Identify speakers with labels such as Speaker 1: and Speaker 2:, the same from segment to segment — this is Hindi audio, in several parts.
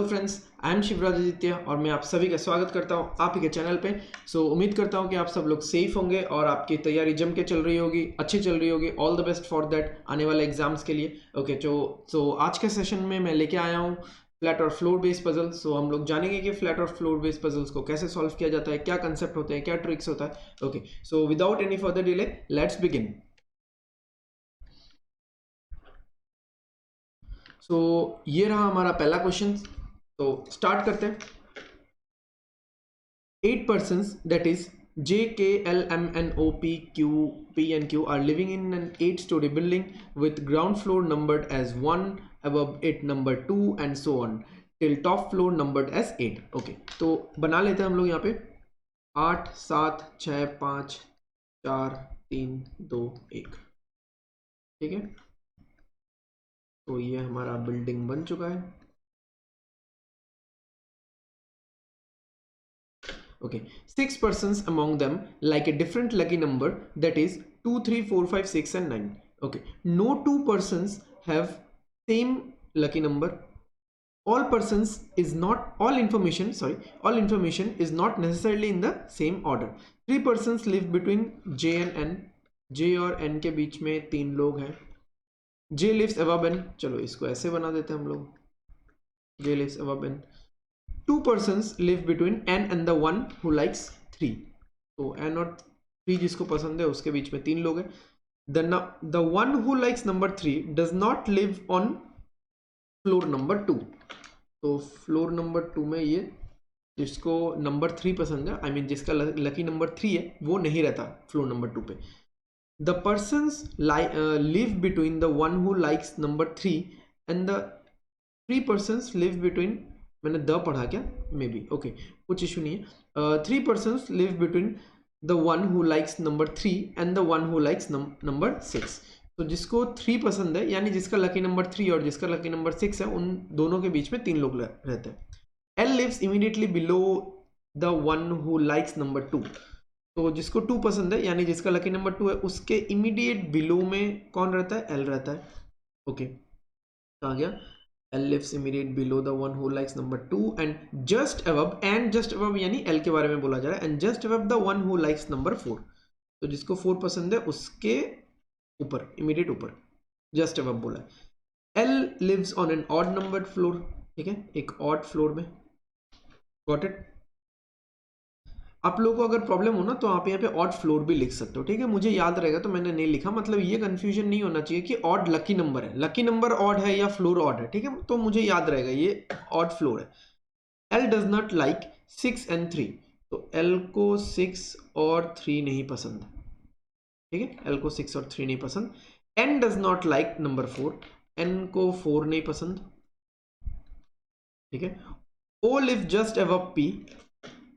Speaker 1: Hello friends, I am Shivraj Aditya और मैं आप सभी का स्वागत करता हूं आप ही के चैनल पे। उम्मीद करता हूं कि आप सब लोग सेफ होंगे और आपकी तैयारी जम के चल रही होगी, अच्छी चल रही होगी। All the best for that आने वाले एग्जाम्स के लिए। ओके, सो आज के सेशन में मैं लेके आया हूँ फ्लैट और फ्लोर बेस्ड पजल्स। सो हम लोग जानेंगे कि फ्लैट और फ्लोर बेस्ड पजल्स को कैसे सॉल्व किया जाता है, क्या कंसेप्ट होते हैं, क्या ट्रिक्स होता है। Okay, so without any further delay let's begin. So ये रहा हमारा पहला क्वेश्चन। तो स्टार्ट करते हैं। 8 persons, that is J, K, L, M, N, O, P, Q, P and Q are living in an 8-story building with ground floor numbered as 1, above it number 2 and so on till top floor numbered as 8. Okay, तो बना लेते हैं हम लोग यहाँ पे 8 7 6 5 4 3 2 1। ठीक है, तो ये हमारा बिल्डिंग बन चुका है। Okay, 6 persons among them like a different lucky number, that is 2, 3, 4, 5, 6 and 9. Okay, no two persons have same lucky number. All information is not necessarily in the same order. 3 persons live between J and N. J और N के बीच में 3 लोग हैं। J lives above N, चलो इसको ऐसे बना देते हैं हम लोग, J lives above N. 2 persons live between N and the one who likes 3. तो N और 3 जिसको पसंद है उसके बीच में 3 लोग हैं। The one who likes number 3 does not live on floor number 2. तो फ्लोर नंबर 2 में ये जिसको नंबर 3 पसंद है, I mean जिसका लकी नंबर 3 है, वो नहीं रहता फ्लोर नंबर 2 पे। The persons live between the one who likes number 3 and the 3 persons live between, मैंने द पढ़ा क्या, मे बी, ओके कुछ इशू नहीं है। 3 persons live between the one who likes number 3 and the one who likes number 6. तो जिसको 3 पसंद है, यानी जिसका लकी नंबर 3 और जिसका लकी नंबर 6 है, उन दोनों के बीच में 3 लोग रहते हैं। L lives immediately below the one who likes number 2. तो जिसको 2 पसंद है, यानी जिसका लकी नंबर 2 है, उसके इमीडिएट बिलो में कौन रहता है, L रहता है। ओके, कहाँ गया, L lives immediate below the one who likes number 2 and just above यानी L के बारे में बोला जा रहा है, and just above the one who likes number 4. तो जिसको 4 पसंद है उसके ऊपर, इमीडिएट ऊपर, just above बोला है। L lives on an odd numbered floor. ठीक है, एक odd फ्लोर में। Got it? आप लोगों को अगर प्रॉब्लम हो ना तो आप यहाँ पे ऑड फ्लोर भी लिख सकते हो। ठीक है, मुझे याद रहेगा तो मैंने नहीं लिखा, मतलब ये कंफ्यूजन नहीं होना चाहिए कि ऑड लकी नंबर है, लकी नंबर ऑड है या फ्लोर ऑड है। ठीक है, तो मुझे याद रहेगा ये ऑड फ्लोर है। L does not like 6 and 3. तो L को 6 और 3 नहीं पसंद। ठीक है, L को 6 और 3 नहीं पसंद। N does not like number 4. N को 4 नहीं पसंद। ठीक है, O live just above P.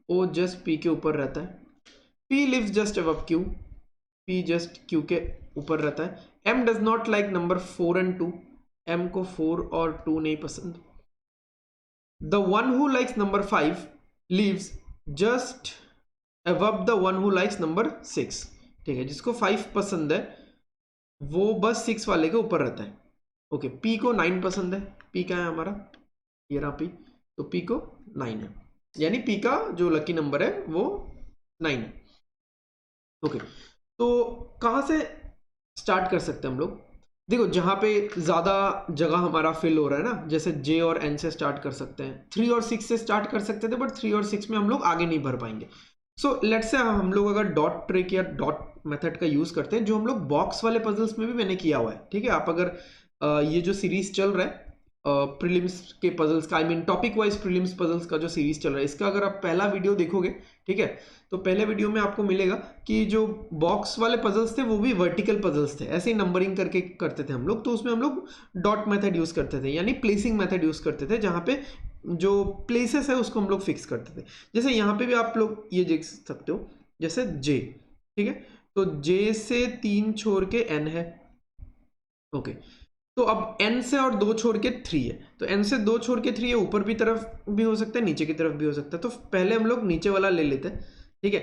Speaker 1: O just P के ऊपर रहता है। P lives just above Q. P just Q के ऊपर रहता है। M does not like number 4 and 2. M को 4 और 2 नहीं पसंद। The one who likes number 5 lives just above the one who likes number 6. ठीक है, जिसको 5 पसंद है वो बस 6 वाले के ऊपर रहता है। ओके, P को 9 पसंद है। P क्या है हमारा, ये रहा P, तो P को 9 है, यानी P का जो लकी नंबर है वो 9 है। ओके, तो कहाँ से स्टार्ट कर सकते हैं हम लोग। देखो, जहाँ पे ज़्यादा जगह हमारा फिल हो रहा है ना, जैसे J और N से स्टार्ट कर सकते हैं, 3 और 6 से स्टार्ट कर सकते थे, बट 3 और 6 में हम लोग आगे नहीं भर पाएंगे। सो लेट्स से हम लोग अगर डॉट ट्रिक या डॉट मेथड का यूज़ करते हैं, जो हम लोग बॉक्स वाले पजल्स में भी मैंने किया हुआ है। ठीक है, आप अगर ये जो सीरीज चल रहा है प्रीलिम्स के पजल्स का, I mean topic wise prelims puzzles का जो सीरीज चल रहा है, इसका अगर आप पहला वीडियो देखोगे, ठीक है, तो पहले वीडियो में आपको मिलेगा कि जो बॉक्स वाले पजल्स थे वो भी वर्टिकल पजल्स थे, ऐसे ही नंबरिंग करके करते थे हम लोग। तो उसमें हम लोग डॉट मेथड यूज करते थे, यानी प्लेसिंग मेथड यूज करते थे, जहाँ पे जो प्लेसेस है उसको हम लोग फिक्स करते थे। जैसे यहाँ पे भी आप लोग ये देख सकते हो, जैसे J, ठीक है, तो J से 3 छोड़ के N है। ओके, तो अब N से और 2 छोड़ के 3 है, तो N से 2 छोड़ के 3 है, ऊपर भी तरफ भी हो सकता है, नीचे की तरफ भी हो सकता है। तो पहले हम लोग नीचे वाला ले लेते हैं। ठीक है,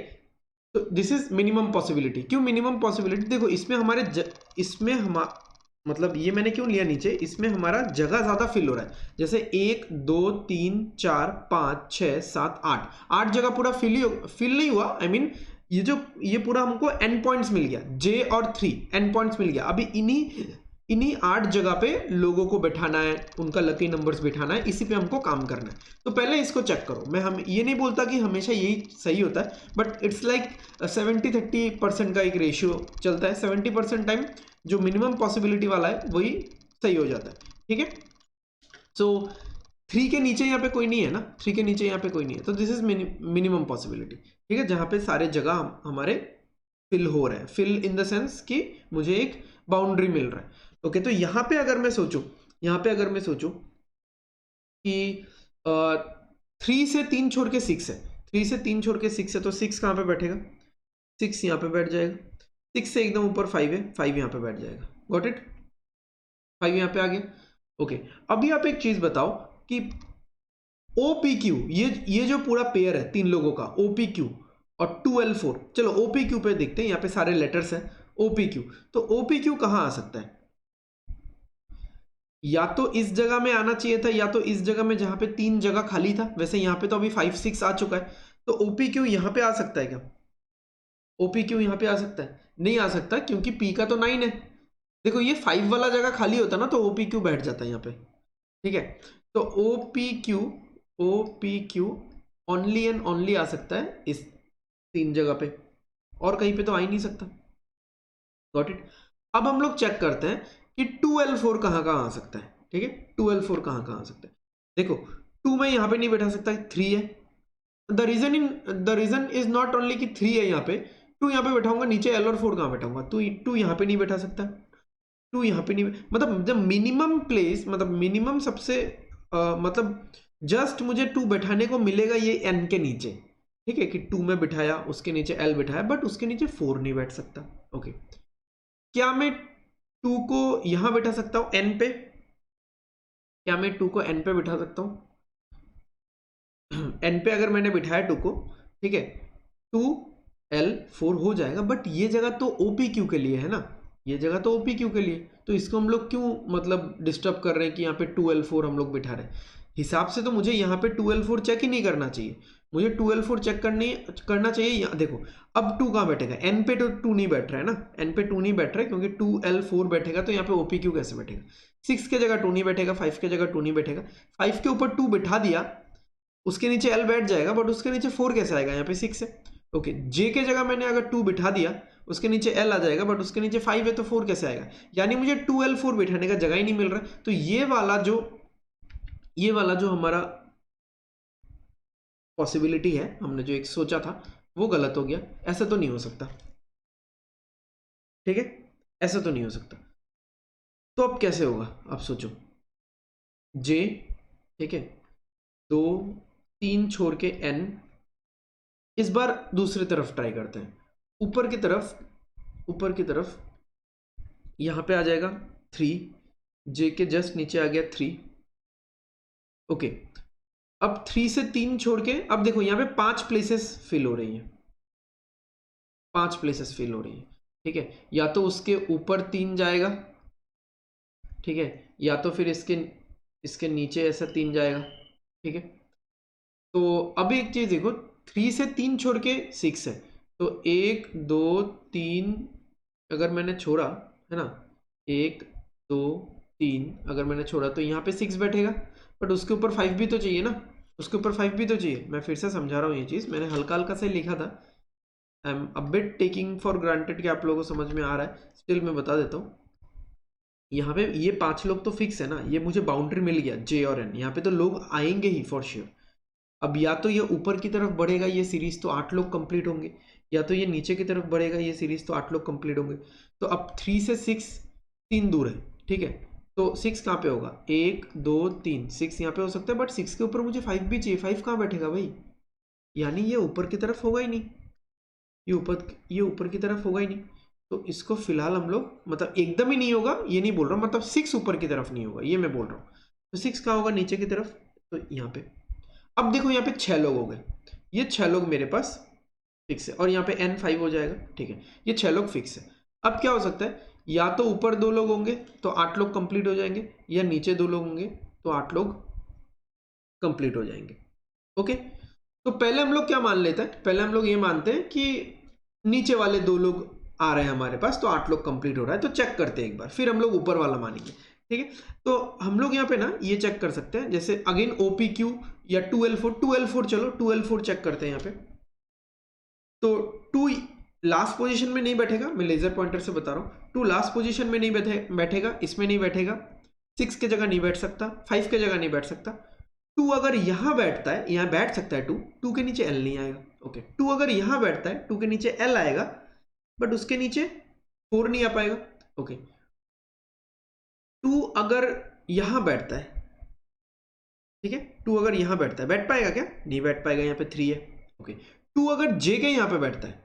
Speaker 1: तो दिस इज मिनिमम पॉसिबिलिटी। क्यों मिनिमम पॉसिबिलिटी, देखो इसमें मतलब ये मैंने क्यों लिया नीचे, इसमें हमारा जगह ज्यादा फिल हो रहा है। जैसे 1 2 3 4 5 6 7 8 जगह पूरा फिल नहीं हुआ। आई मीन ये पूरा हमको एंड पॉइंट्स मिल गया, जे और 3 एंड पॉइंट्स मिल गया। अभी इन्हीं 8 जगह पे लोगों को बैठाना है, उनका लकी नंबर्स बैठाना है, इसी पे हमको काम करना है। तो पहले इसको चेक करो। हम ये नहीं बोलता कि हमेशा यही सही होता है, बट इट्स लाइक 70-30% का एक रेशियो चलता है। 70% टाइम जो मिनिमम पॉसिबिलिटी वाला है वही सही हो जाता है। ठीक है, सो 3 के नीचे यहाँ पे कोई नहीं है ना, 3 के नीचे यहाँ पे कोई नहीं है, तो दिस इज मिनिमम पॉसिबिलिटी। ठीक है, जहाँ पे सारे जगह हमारे फिल हो रहे हैं, फिल इन द सेंस कि मुझे एक बाउंड्री मिल रहा है। ओके, तो यहाँ पे अगर मैं सोचूं कि 3 से 3 छोड़ के 6 है, 3 से 3 छोड़ के 6 है, तो 6 कहाँ पे बैठेगा, 6 यहाँ पे बैठ जाएगा। 6 से एकदम ऊपर 5 है, 5 यहाँ पे बैठ जाएगा। गॉट इट, 5 यहाँ पे आ गया। ओके, अभी आप एक चीज बताओ कि OPQ, ये जो पूरा पेयर है 3 लोगों का, OPQ और 2L4, चलो OPQ पे देखते हैं, यहाँ पे सारे लेटर्स हैं OPQ। तो OPQ कहाँ आ सकता है, या तो इस जगह में आना चाहिए था, या तो इस जगह में जहां पे 3 जगह खाली था। वैसे यहाँ पे तो अभी 5 6 आ चुका है, तो OPQ यहाँ पे आ सकता है क्या, OPQ यहाँ पे आ सकता है? नहीं आ सकता, क्योंकि P का तो 9 है। देखो ये 5 वाला जगह खाली होता ना, तो OPQ बैठ जाता है यहाँ पे। ठीक है, तो OPQ ओनली एंड ओनली आ सकता है इस 3 जगह पे, और कहीं पे तो आ ही नहीं सकता। Got it. अब हम लोग चेक करते हैं कि 2L4 कहाँ कहाँ आ सकता है। ठीक है, 2L4 कहाँ कहाँ आ सकता है। देखो 2 में यहाँ पे नहीं बैठा सकता, 3 है। The reason is not only कि 3 है यहाँ पे, 2 यहाँ पे बैठाऊंगा, नीचे L और 4 कहाँ बैठाऊंगा, 2 यहाँ पे नहीं बैठा सकता, 2 यहाँ पे नहीं, मतलब जब मिनिमम प्लेस, मतलब मिनिमम सबसे मतलब जस्ट मुझे 2 बैठाने को मिलेगा ये N के नीचे। ठीक है, कि 2 में बिठाया, उसके नीचे L बिठाया, बट उसके नीचे 4 नहीं बैठ सकता। ओके, क्या मैं 2 को यहां बैठा सकता हूं N पे, क्या मैं 2 को N पे बिठा सकता हूं? N पे अगर मैंने बिठाया 2 को, ठीक है, 2L4 हो जाएगा, बट ये जगह तो OPQ के लिए है ना, ये जगह तो OPQ के लिए, तो इसको हम लोग क्यों मतलब डिस्टर्ब कर रहे हैं कि यहाँ पे 2L4 हम लोग बिठा रहे हैं। हिसाब से तो मुझे यहाँ पे 2L4 चेक ही नहीं करना चाहिए, मुझे 2L4 चेक करना चाहिए यहाँ। देखो अब 2 कहाँ बैठेगा, N पे तो 2 नहीं बैठ रहा है ना, N पे 2 नहीं बैठ रहा है, क्योंकि 2L4 बैठेगा तो यहाँ पे OPQ कैसे बैठेगा। 6 के जगह 2 नहीं बैठेगा, 5 के जगह 2 नहीं बैठेगा, 5 के ऊपर 2 बिठा दिया, उसके नीचे L बैठ जाएगा, बट उसके नीचे 4 कैसे आएगा, यहाँ पे 6 है। ओके, J के जगह मैंने अगर 2 बिठा दिया, उसके नीचे L आ जाएगा, बट उसके नीचे 5 है, तो 4 कैसे आएगा, यानी मुझे 2L4 बिठाने का जगह ही नहीं मिल रहा। तो ये वाला जो हमारा पॉसिबिलिटी है, हमने जो एक सोचा था वो गलत हो गया, ऐसा तो नहीं हो सकता। ठीक है, ऐसा तो नहीं हो सकता। तो अब कैसे होगा, अब सोचो, J, ठीक है, 2 3 छोड़ के N, इस बार दूसरी तरफ ट्राई करते हैं, ऊपर की तरफ यहां पे आ जाएगा 3, J के जस्ट नीचे आ गया 3। ओके, अब 3 से 3 छोड़ के, अब देखो यहाँ पे 5 प्लेसेस फिल हो रही हैं, 5 प्लेसेस फिल हो रही है। ठीक है, या तो उसके ऊपर 3 जाएगा, ठीक है, या तो फिर इसके नीचे ऐसा 3 जाएगा। ठीक है, तो अब एक चीज देखो, 3 से 3 छोड़ के 6 है, तो 1 2 3 अगर मैंने छोड़ा, है ना, 1 2 3 अगर मैंने छोड़ा, तो यहाँ पे 6 बैठेगा, बट उसके ऊपर 5 भी तो चाहिए ना, उसके ऊपर 5 भी तो चाहिए। मैं फिर से समझा रहा हूँ, ये चीज़ मैंने हल्का हल्का से लिखा था, I am a bit taking for granted कि आप लोगों को समझ में आ रहा है, स्टिल मैं बता देता हूँ। यहाँ पे ये 5 लोग तो फिक्स है ना, ये मुझे बाउंड्री मिल गया J और N, यहाँ पे तो लोग आएंगे ही फॉर श्योर। अब या तो ये ऊपर की तरफ बढ़ेगा ये सीरीज, तो 8 लोग कंप्लीट होंगे, या तो ये नीचे की तरफ बढ़ेगा ये सीरीज, तो 8 लोग कंप्लीट होंगे। तो अब 3 से 6 3 दूर है, ठीक है, तो 6 कहाँ पे होगा, 1 2 3, 6 यहाँ पे हो सकता है, बट 6 के ऊपर मुझे 5 भी चाहिए, 5 कहाँ बैठेगा भाई, यानी ये ऊपर की तरफ होगा ही नहीं, ये ऊपर की तरफ होगा ही नहीं। तो इसको फिलहाल हम लोग, मतलब एकदम ही नहीं होगा ये नहीं बोल रहा हूँ, मतलब 6 ऊपर की तरफ नहीं होगा ये मैं बोल रहा हूँ। तो 6 कहाँ होगा, नीचे की तरफ, तो यहाँ पे। अब देखो यहाँ पे 6 लोग हो गए, ये 6 लोग मेरे पास फिक्स है, और यहाँ पे N 5 हो जाएगा। ठीक है, ये 6 लोग फिक्स है। अब क्या हो सकता है, या तो ऊपर 2 लोग होंगे तो 8 लोग कंप्लीट हो जाएंगे, या नीचे 2 लोग होंगे तो 8 लोग कंप्लीट हो जाएंगे। ओके, तो पहले हम लोग क्या मान लेते हैं, पहले हम लोग ये मानते हैं कि नीचे वाले 2 लोग आ रहे हैं हमारे पास तो 8 लोग कंप्लीट हो रहा है, तो चेक करते हैं एक बार, फिर हम लोग ऊपर वाला मानेंगे। ठीक है, तो हम लोग यहाँ पे ना ये चेक कर सकते हैं, जैसे अगेन OPQ या 2L4 चलो 2L4 चेक करते हैं यहाँ पे। तो 2 लास्ट पोजीशन में नहीं बैठेगा, मैं लेजर पॉइंटर से बता रहा हूँ, 2 लास्ट पोजीशन में नहीं बैठेगा, इसमें नहीं बैठेगा, 6 के जगह नहीं बैठ सकता, 5 के जगह नहीं बैठ सकता। 2 अगर यहाँ बैठता है, यहाँ बैठ सकता है 2 के नीचे L नहीं आएगा। ओके, 2 अगर यहाँ बैठता है 2 के नीचे L आएगा, बट उसके नीचे 4 नहीं आ पाएगा। ओके, 2 अगर यहाँ बैठता है, ठीक है, 2 अगर यहाँ बैठता है, बैठ पाएगा क्या? नहीं बैठ पाएगा, यहाँ पे 3 है। ओके, 2 अगर J के यहाँ पे बैठता है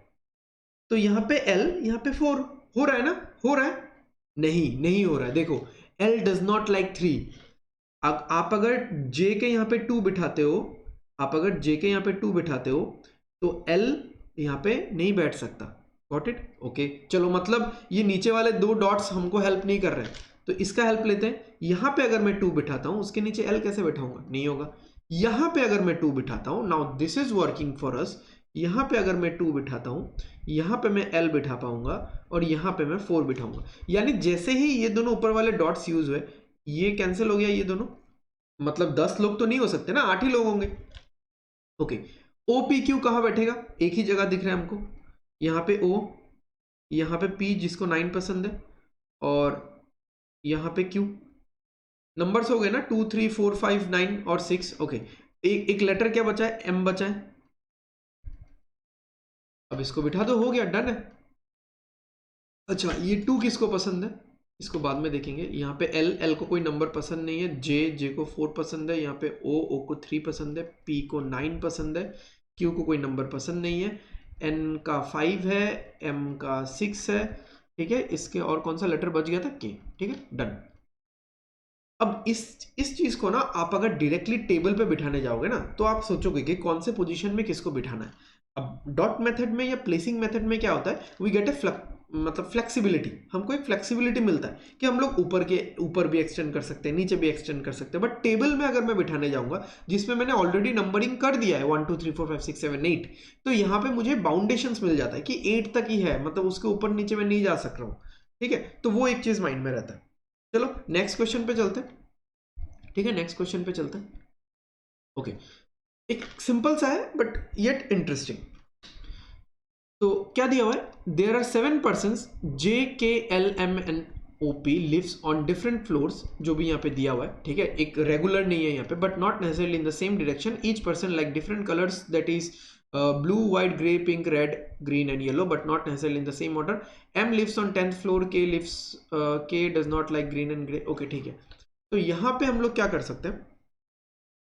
Speaker 1: तो यहाँ पे L, यहाँ पे 4 हो रहा है ना, हो रहा है? नहीं हो रहा है। देखो L डज नॉट लाइक 3। अब आप अगर J के यहाँ पे 2 बिठाते हो, आप अगर J के यहाँ पे 2 बिठाते हो तो L यहाँ पे नहीं बैठ सकता। Got it? ओके, चलो मतलब ये नीचे वाले 2 डॉट्स हमको हेल्प नहीं कर रहे हैं, तो इसका हेल्प लेते हैं। यहाँ पे अगर मैं 2 बिठाता हूँ, उसके नीचे L कैसे बैठाऊंगा? नहीं होगा। यहाँ पे अगर मैं 2 बिठाता हूँ, now this is working for us, यहाँ पे अगर मैं 2 बिठाता हूँ, यहाँ पे मैं L बिठा पाऊंगा और यहाँ पे मैं 4 बिठाऊंगा। यानी जैसे ही ये दोनों ऊपर वाले डॉट्स यूज हुए, ये कैंसिल हो गया, ये दोनों, मतलब 10 लोग तो नहीं हो सकते ना, 8 ही लोग होंगे। ओके, OPQ कहाँ बैठेगा? एक ही जगह दिख रहा है हमको, यहाँ पे O, यहाँ पे P जिसको 9 पसंद है, और यहाँ पे Q। नंबर्स हो गए ना, 2 3 4 5 9 और 6। ओके, एक लेटर क्या बचा है? M बचा है। अब इसको बिठा दो, हो गया, डन है। अच्छा, ये 2 किसको पसंद है? इसको बाद में देखेंगे। यहाँ पे L को कोई नंबर पसंद नहीं है, J को 4 पसंद है, यहाँ पे O को 3 पसंद है, P को 9 पसंद है, Q को कोई नंबर पसंद नहीं है, N का 5 है, M का 6 है। ठीक है, इसके और कौन सा लेटर बच गया था? K। ठीक है, डन। अब इस चीज को ना आप अगर डायरेक्टली टेबल पे बिठाने जाओगे ना, तो आप सोचोगे कि कौन से पोजीशन में किसको बिठाना है। अब डॉट मेथड में या प्लेसिंग मेथड में क्या होता है, वी गेट ए मतलब फ्लेक्सिबिलिटी, हमको एक फ्लेक्सिबिलिटी मिलता है कि हम लोग ऊपर भी एक्सटेंड कर सकते हैं, नीचे भी एक्सटेंड कर सकते हैं। बट टेबल में अगर मैं बिठाने जाऊंगा, जिसमें मैंने ऑलरेडी नंबरिंग कर दिया है 1 2 3 4 5 6 7 8, तो यहाँ पे मुझे बाउंडेशंस मिल जाता है कि 8 तक ही है, मतलब उसके ऊपर नीचे में नहीं जा सक रहा हूँ। ठीक है, तो वो एक चीज माइंड में रहता है। चलो नेक्स्ट क्वेश्चन पे चलते हैं। ठीक है, नेक्स्ट क्वेश्चन पे चलते हैं। ओके, एक सिंपल सा है बट येट इंटरेस्टिंग। तो क्या दिया हुआ है? There are 7 persons JKLMNOP lives on different floors, जो भी यहाँ पे दिया हुआ है। ठीक है, एक रेगुलर नहीं है यहाँ पे, but not necessarily in the same direction. Each person like different colours, that is blue white grey pink red green and yellow, but not necessarily in the same order. M lives on 10th floor, K does not like green and grey. Okay, ठीक है, तो यहाँ पे हम लोग क्या कर सकते हैं,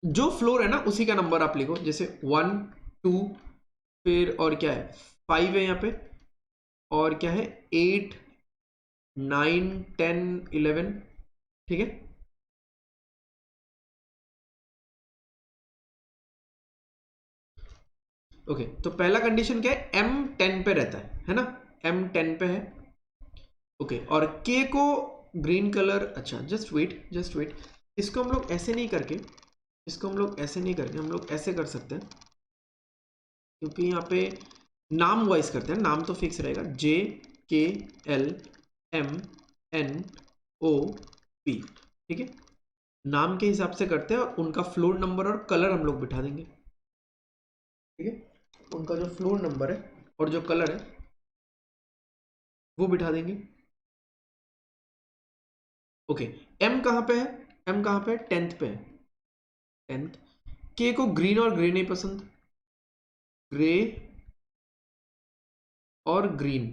Speaker 1: जो फ्लोर है ना उसी का नंबर आप लिखो, जैसे 1 2, फिर और क्या है 5 है यहाँ पे, और क्या है 8 9 10 11। ठीक है, ओके, तो पहला कंडीशन क्या है? M 10 पे रहता है ना, M 10 पे है। ओके, और K को ग्रीन कलर, अच्छा जस्ट वेट, इसको हम लोग ऐसे नहीं करके, इसको हम लोग ऐसे नहीं करके, हम लोग ऐसे कर सकते हैं, क्योंकि यहाँ पे नाम वाइज करते हैं, नाम तो फिक्स रहेगा, JKLMNOP। ठीक है, नाम के हिसाब से करते हैं और उनका फ्लोर नंबर और कलर हम लोग बिठा देंगे। ठीक है, उनका जो फ्लोर नंबर है और जो कलर है वो बिठा देंगे। ओके, M कहाँ पे है? M कहाँ पे है? 10th पे है, 10th। K को ग्रीन और ग्रे नहीं पसंद, ग्रे और ग्रीन,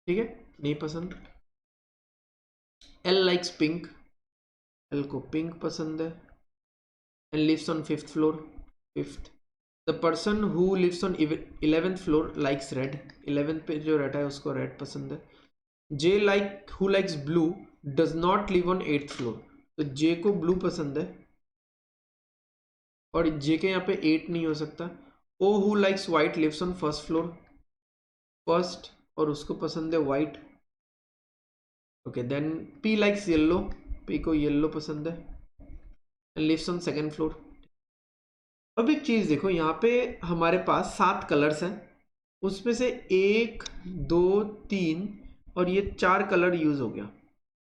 Speaker 1: ठीक है, नहीं पसंद। L लाइक्स पिंक, L को पिंक पसंद है, and lives on 5th floor, 5th। The person who lives on 11th floor likes red, 11th पे जो रहता है उसको रेड पसंद है। J who likes blue does not live on 8th floor, तो J को ब्लू पसंद है, और J के यहाँ पे 8 नहीं हो सकता। O who likes white lives on 1st floor, first, और उसको पसंद है white. Okay then P likes yellow, P को येलो पसंद है and lives on second floor. अब एक चीज देखो, यहाँ पे हमारे पास 7 कलर्स हैं, उसमें से 1 2 3 और ये 4 कलर यूज हो गया।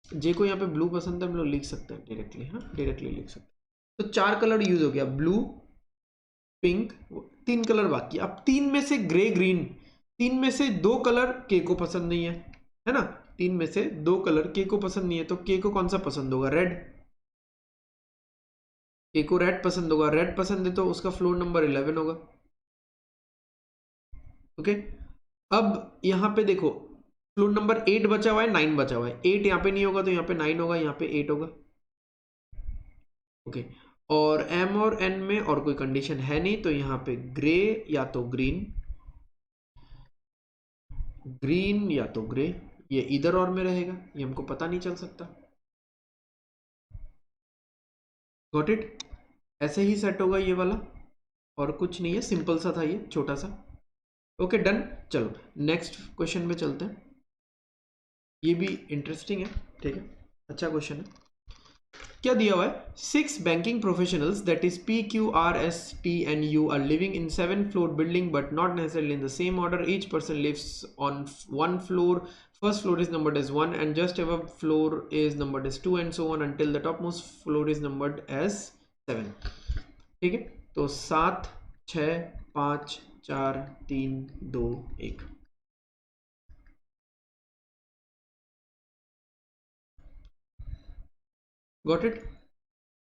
Speaker 1: जे को यहाँ पे ब्लू पसंद है, हम लोग लिख सकते हैं डायरेक्टली, हाँ डायरेक्टली लिख सकते हैं। तो 4 कलर यूज हो गया, ब्लू पिंक, 3 कलर बाकी। अब 3 में से ग्रे ग्रीन, 3 में से 2 कलर के को पसंद नहीं है ना, 3 में से 2 कलर के को पसंद नहीं है, तो के को कौन सा पसंद होगा, रेड। के को रेड पसंद होगा, रेड पसंद है तो उसका फ्लोर नंबर 11 होगा। ओके अब यहाँ पे देखो फ्लोर नंबर 8 बचा हुआ है, 9 बचा हुआ है, 8 यहाँ पे नहीं होगा तो यहाँ पे 9 होगा, यहाँ पे 8 होगा। ओके और एम और एन में और कोई कंडीशन है नहीं, तो यहाँ पे ग्रे या तो ग्रीन, ग्रीन या तो ग्रे, ये इधर और में रहेगा, ये हमको पता नहीं चल सकता। गॉट इट, ऐसे ही सेट होगा ये वाला, और कुछ नहीं है, सिंपल सा था ये, छोटा सा। ओके डन, चलो नेक्स्ट क्वेश्चन में चलते हैं, ये भी इंटरेस्टिंग है, ठीक है, अच्छा क्वेश्चन है। क्या दिया हुआ है, 6 banking professionals that is P Q R S T and U are living in 7 floor building but not necessarily in the same order. Each person lives on one floor. First floor is numbered as 1 and just above floor is numbered as 2 and so on until the topmost floor is numbered as 7. ठीक है, तो 7 6 5 4 3 2 1। गॉट इट,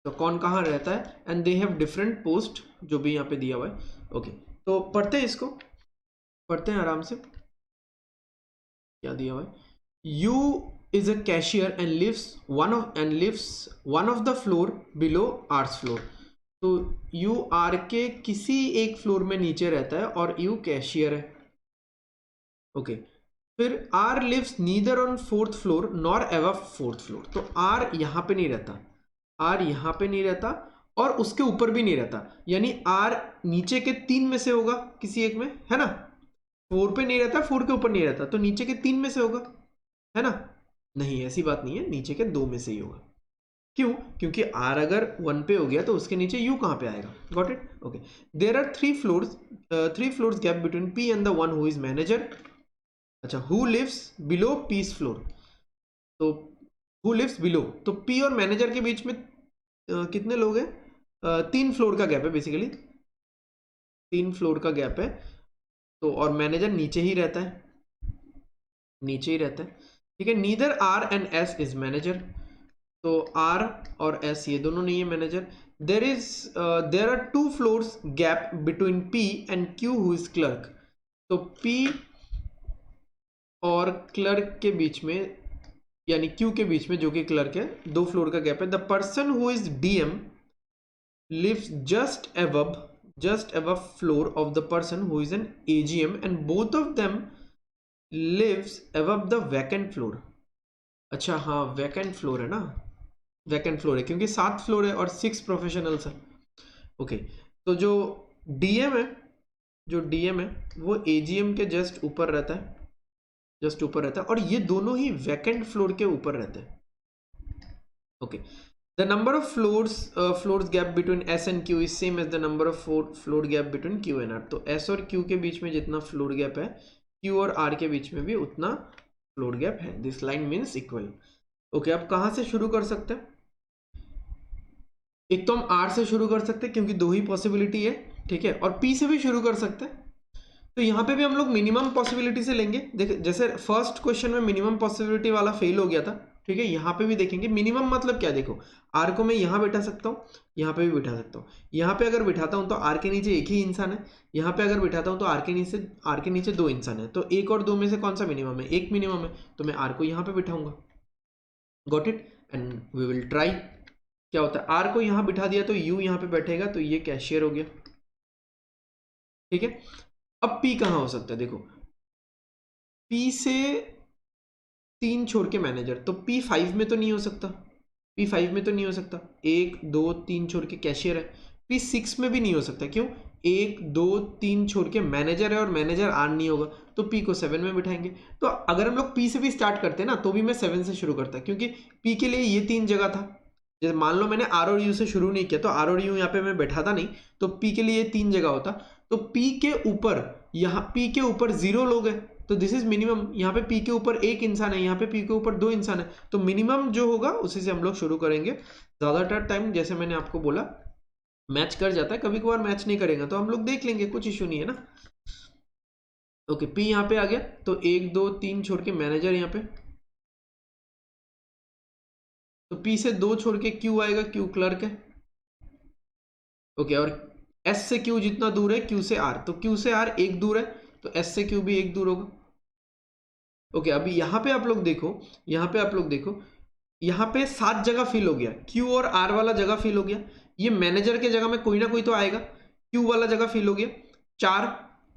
Speaker 1: तो कौन कहाँ रहता है and they have different post, जो भी यहाँ पे दिया हुआ है। ओके तो पढ़ते हैं इसको, पढ़ते हैं आराम से, क्या दिया हुआ है। U is a cashier and lives one of the floor below R's floor. तो यू आर के किसी एक फ्लोर में नीचे रहता है और यू कैशियर है। ओके फिर R lives neither on 4th floor nor above 4th floor. तो आर यहाँ पे नहीं रहता, आर यहाँ पे नहीं रहता और उसके ऊपर भी नहीं रहता, यानी आर नीचे के 3 में से होगा किसी एक में, है ना। 4 पे नहीं रहता, 4 के ऊपर नहीं रहता, तो नीचे के 3 में से होगा, है ना। नहीं ऐसी बात नहीं है, नीचे के 2 में से ही होगा। क्यों, क्योंकि आर अगर 1 पे हो गया तो उसके नीचे यू कहाँ पे आएगा। Got it, okay there are 3 floors gap between P and the one who is manager. अच्छा who lives below P's floor, तो हु लिव्स बिलो, तो पी और मैनेजर के बीच में कितने लोग हैं, 3 फ्लोर का गैप है बेसिकली, 3 फ्लोर का गैप है। तो और मैनेजर नीचे ही रहता है, नीचे ही रहता है, ठीक है। Neither R and S is manager, तो आर और एस ये दोनों नहीं है manager. There are 2 floors gap between P and Q who is clerk. तो पी और क्लर्क के बीच में, यानी क्यू के बीच में जो कि क्लर्क है, 2 फ्लोर का गैप है। The person who is DM lives just above floor of the person who is an AGM and both of them lives above the vacant floor। अच्छा हाँ वैकेंट फ्लोर है ना, वैकेंट फ्लोर है क्योंकि 7 फ्लोर है और 6 प्रोफेशनल्स है। ओके तो जो डीएम है, जो डीएम है वो एजीएम के जस्ट ऊपर रहता है, जस्ट ऊपर रहता है, और ये दोनों ही वैकेंट फ्लोर के ऊपर रहते हैं। Okay the number of floors gap between S and Q is same as the number of floor gap between Q and R. तो एस और क्यू के बीच में जितना फ्लोर गैप है, क्यू और आर के बीच में भी उतना फ्लोर गैप है। This line means equal. Okay अब कहां से शुरू कर सकते हैं, एक तो हम आर से शुरू कर सकते हैं क्योंकि 2 ही पॉसिबिलिटी है, ठीक है, और पी से भी शुरू कर सकते हैं। तो यहाँ पे भी हम लोग मिनिमम पॉसिबिलिटी से लेंगे। देख जैसे फर्स्ट क्वेश्चन में मिनिमम पॉसिबिलिटी वाला फेल हो गया था, ठीक है, यहाँ पे भी देखेंगे मिनिमम मतलब क्या। देखो आर को मैं यहाँ बैठा सकता हूँ, यहाँ पे भी बैठा सकता हूँ। यहाँ पे अगर बिठाता हूँ तो आर के नीचे एक ही इंसान है, यहाँ पे अगर बिठाता हूँ तो आर के नीचे 2 इंसान है। तो 1 और 2 में से कौन सा मिनिमम है, 1 मिनिमम है, तो मैं आर को यहाँ पे बिठाऊंगा। Got it, and we will try क्या होता है। आर को यहाँ बिठा दिया तो यू यहाँ पे बैठेगा, तो ये कैशियर हो गया, ठीक है। अब पी कहाँ हो सकता है, देखो पी से 3 छोड़ के मैनेजर, तो पी 5 में तो नहीं हो सकता, P5 में तो नहीं हो सकता, 1 2 3 छोड़ के कैशियर है। P6 में भी नहीं हो सकता, क्यों, 1 2 3 छोड़ के मैनेजर है और मैनेजर आर नहीं होगा, तो पी को 7 में बिठाएंगे। तो अगर हम लोग पी से भी स्टार्ट करते हैं ना तो भी मैं 7 से शुरू करता, क्योंकि पी के लिए ये 3 जगह था। जैसे मान लो मैंने आर और यू से शुरू नहीं किया तो आर और यू यहाँ पे मैं बैठाता नहीं, तो पी के लिए 3 जगह होता। तो पी के ऊपर, यहाँ पी के ऊपर 0 लोग हैं तो दिस इज मिनिमम। यहाँ पे पी के ऊपर 1 इंसान है, यहाँ पे पी के ऊपर 2 इंसान है, तो मिनिमम जो होगा उसी से हम लोग शुरू करेंगे। ज्यादातर टाइम जैसे मैंने आपको बोला मैच कर जाता है, कभी कभार मैच नहीं करेगा तो हम लोग देख लेंगे, कुछ इशू नहीं है ना। ओके, पी यहाँ पे आ गया तो 1 2 3 छोड़ के मैनेजर यहाँ पे, तो पी से 2 छोड़ के क्यू आएगा, क्यू क्लर्क है। ओके, और एस से क्यू जितना दूर है क्यू से आर, तो क्यू से आर 1 दूर है तो एस से क्यू भी 1 दूर होगा। ओके, अभी यहाँ पे आप लोग देखो, यहाँ पे आप लोग देखो, यहाँ पे 7 जगह फिल हो गया, क्यू और आर वाला जगह फिल हो गया। ये मैनेजर के जगह में कोई ना कोई तो आएगा, क्यू वाला जगह फिल हो गया, 4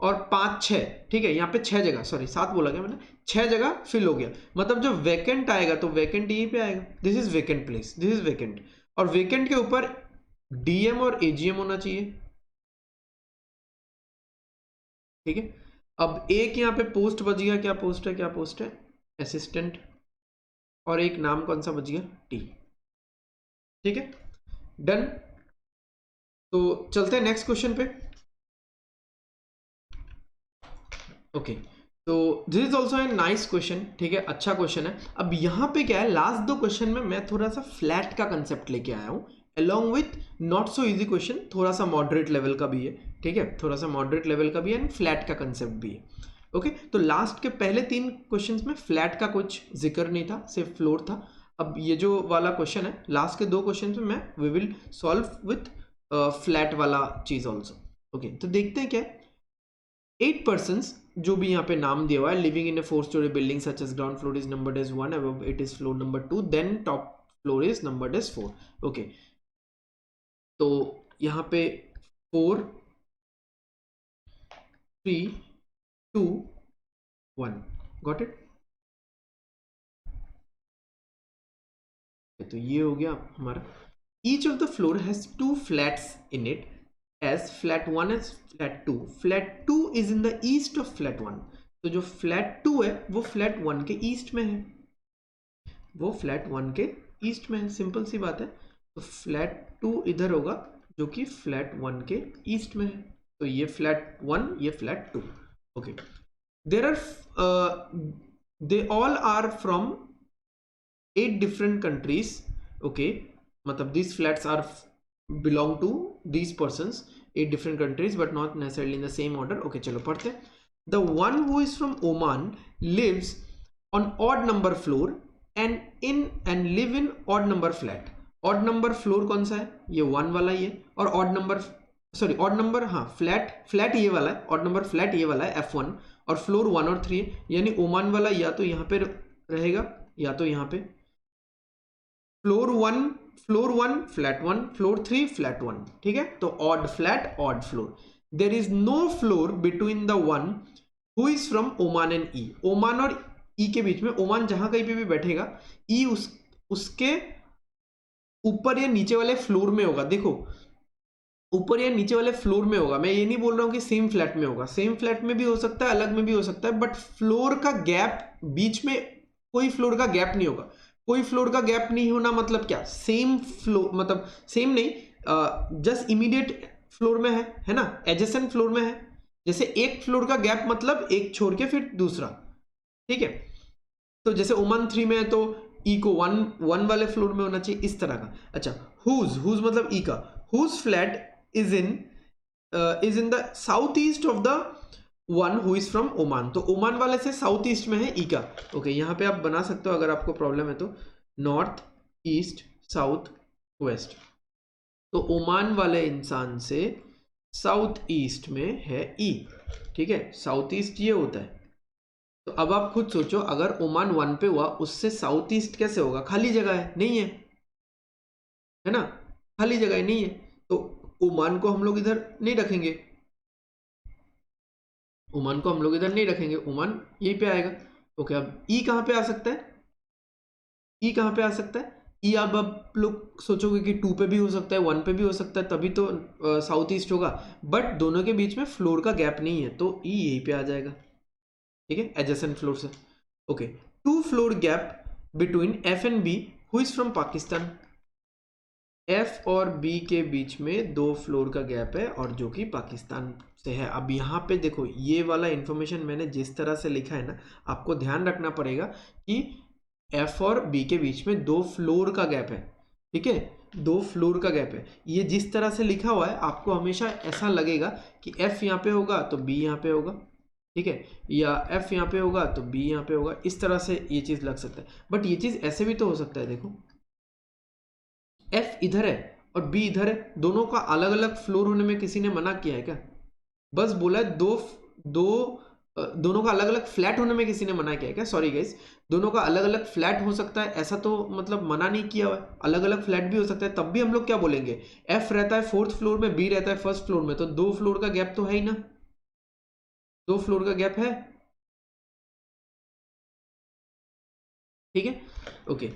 Speaker 1: और 5 6, ठीक है, यहाँ पे 6 जगह, सॉरी 7 बोला गया मैंने, 6 जगह फिल हो गया। मतलब जो वैकेंट आएगा तो वैकेंट यहीं पे आएगा, this is vacant place, this is vacant. और वैकेंट के ऊपर डीएम और एजीएम होना चाहिए, ठीक है। अब एक यहाँ पे पोस्ट बच गया, क्या पोस्ट है, क्या पोस्ट है, असिस्टेंट, और एक नाम कौन सा बच गया, टी, ठीक है, डन। तो चलते हैं नेक्स्ट क्वेश्चन पे। ओके, तो this is also a nice question, ठीक है, अच्छा क्वेश्चन है। अब यहाँ पे क्या है, लास्ट 2 क्वेश्चन में मैं थोड़ा सा फ्लैट का कंसेप्ट लेके आया हूँ, along with not so easy question, थोड़ा सा मॉडरेट लेवल का भी है, ठीक है, थोड़ा सा मॉडरेट लेवल का भी है एंड फ्लैट का कंसेप्ट भी है। ओके, तो लास्ट के पहले 3 क्वेश्चंस में फ्लैट का कुछ जिक्र नहीं था, सिर्फ फ्लोर था। अब ये जो वाला क्वेश्चन है, लास्ट के 2 क्वेश्चन में मैं we will solve with flat वाला चीज ऑल्सो। ओके, तो देखते हैं क्या 8 पर्सन्स जो भी यहाँ पे नाम दिया हुआ है, living in a 4 storey building such as ground floor is numbered as 1, above it is floor number 2, then top floor is numbered as 4। Okay, तो यहाँ पे 4 3 2 1, गॉट इट। तो ये हो गया हमारा। Each of the floor has 2 flats in it as flat 1 as flat 2, flat 2 is in the east of flat 1, तो जो flat 2 है वो flat 1 के ईस्ट में है, वो flat 1 के ईस्ट में है, सिंपल सी बात है। तो flat 2 इधर होगा जो कि flat 1 के ईस्ट में है, तो ये flat 1 ये flat 2। Okay, there are they all are from 8 different countries। Okay, मतलब these flats are belong to these persons 8 different countries but not necessarily in the same order। okay, चलो पढ़ते हैं। The one who is from Oman lives on odd number floor and live in odd number flat। odd number floor कौन सा है, ये 1 वाला ही है, और odd number, sorry odd number, हाँ फ्लैट ये वाला है, odd number फ्लैट ये वाला है F1, और फ्लोर 1 और 3 है, यानी ओमान वाला या तो यहाँ पे रहेगा या तो यहाँ पे। फ्लोर 1 फ्लैट 1, फ्लोर 3 फ्लैट 1, ठीक है, तो odd flat odd floor. There is no floor between the one who is from Oman and E. Oman और ई के बीच में, ओमान जहां कहीं पे भी बैठेगा, ई उसके ऊपर या नीचे वाले फ्लोर में होगा। देखो, ऊपर या नीचे वाले फ्लोर में होगा, मैं ये नहीं बोल रहा हूं कि सेम फ्लैट में होगा, सेम फ्लैट में भी हो सकता है, अलग में भी हो सकता है, बट फ्लोर का गैप, बीच में कोई फ्लोर का गैप नहीं होगा। कोई फ्लोर का गैप नहीं होना मतलब क्या, सेम फ्लोर, मतलब सेम नहीं, जस्ट इमीडिएट फ्लोर में है ना, एडजेसेंट फ्लोर में है। जैसे एक फ्लोर का गैप मतलब एक छोड़ के फिर दूसरा, ठीक है। तो जैसे ओमान 3 में है तो ई को 1 वाले फ्लोर में होना चाहिए, इस तरह का। अच्छा, हुज मतलब ई का, whose flat is in the south east of the one who is from Oman, तो ओमान वाले से साउथ ईस्ट में है ई का। ओके, यहाँ पे आप बना सकते हो अगर आपको प्रॉब्लम है तो, नॉर्थ ईस्ट साउथ वेस्ट, तो ओमान वाले इंसान से साउथ ईस्ट में है ई, ठीक है, साउथ ईस्ट ये होता है। तो अब आप खुद सोचो, अगर ओमान 1 पे हुआ, उससे साउथ ईस्ट कैसे होगा, खाली जगह है, नहीं है ना, खाली जगह है, नहीं है, तो ओमान को हम लोग इधर नहीं रखेंगे, ओमान को हम लोग इधर नहीं रखेंगे, ओमान यहीं पे आएगा। ओके, अब ई कहां पे आ सकता है, ई कहां पे आ सकता है, ई अब आप लोग सोचोगे कि 2 पे भी हो सकता है, 1 पे भी हो सकता है, तभी तो साउथ ईस्ट होगा, बट दोनों के बीच में फ्लोर का गैप नहीं है, तो ई यहीं पे आ जाएगा, ठीक है, एडजेसेंट फ्लोर से। Okay, 2 floor gap between F and B who is from Pakistan. F और बी के बीच में 2 फ्लोर का गैप है और जो कि पाकिस्तान से है। अब यहाँ पे देखो, ये वाला इंफॉर्मेशन मैंने जिस तरह से लिखा है ना, आपको ध्यान रखना पड़ेगा कि एफ और बी के बीच में 2 फ्लोर का गैप है, ठीक है, 2 फ्लोर का गैप है। ये जिस तरह से लिखा हुआ है आपको हमेशा ऐसा लगेगा कि एफ यहाँ पे होगा तो बी यहाँ पे होगा, ठीक है, या एफ यहाँ पे होगा तो बी यहाँ पे होगा, इस तरह से ये चीज़ लग सकता है। बट ये चीज़ ऐसे भी तो हो सकता है, देखो एफ इधर है और बी इधर है, दोनों का अलग अलग फ्लोर होने में किसी ने मना किया है क्या? बस बोला है दोनों का अलग अलग फ्लैट होने में किसी ने मना किया है क्या? सॉरी गाइस, दोनों का अलग अलग फ्लैट हो सकता है ऐसा तो मतलब मना नहीं किया हुआ है, अलग अलग फ्लैट भी हो सकता है, तब भी हम लोग क्या बोलेंगे, एफ रहता है 4th फ्लोर में, बी रहता है 1st फ्लोर में, तो 2 फ्लोर का गैप तो है ही ना, 2 फ्लोर का गैप है, ठीक है। ओके,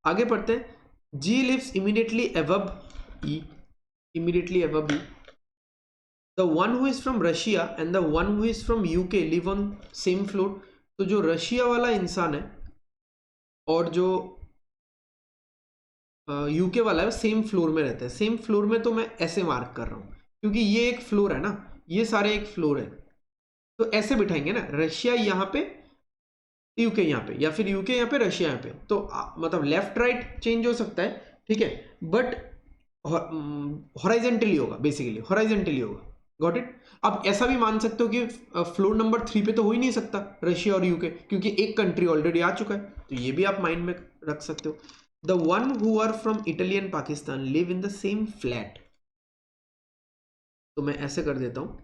Speaker 1: आगे पढ़ते हैं। G lives immediately above E, immediately above E, the one who is from Russia and the one who is from UK live on same floor. तो जो रशिया वाला इंसान है और जो यूके वाला है वो सेम फ्लोर में रहता है। सेम फ्लोर में तो मैं ऐसे मार्क कर रहा हूँ क्योंकि ये एक फ्लोर है ना, ये सारे एक फ्लोर है, तो ऐसे बिठाएंगे ना, रशिया यहाँ पे, यूके यहाँ पे, या फिर यूके यहाँ पे, रशिया यहाँ पे, तो मतलब लेफ्ट राइट चेंज हो सकता है, ठीक है, बट हॉराइजेंटली होगा, बेसिकली हॉराइजेंटली होगा। Got it. अब ऐसा भी मान सकते हो कि फ्लोर नंबर 3 पे तो हो ही नहीं सकता रशिया और यूके, क्योंकि एक कंट्री ऑलरेडी आ चुका है, तो ये भी आप माइंड में रख सकते हो। The one who are from Italy and Pakistan live in the same flat, तो मैं ऐसे कर देता हूं,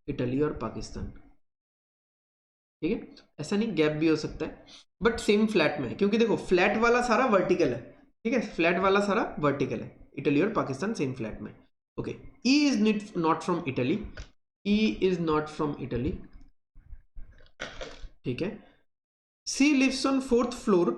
Speaker 1: इटली और पाकिस्तान, ठीक है, ऐसा नहीं, गैप भी हो सकता है, बट सेम फ्लैट में है, क्योंकि देखो फ्लैट वाला सारा वर्टिकल है, ठीक है, फ्लैट वाला सारा वर्टिकल है, इटली और पाकिस्तान सेम फ्लैट में। Okay, E is not from Italy, E is not from Italy, ठीक है। C lives on 4th floor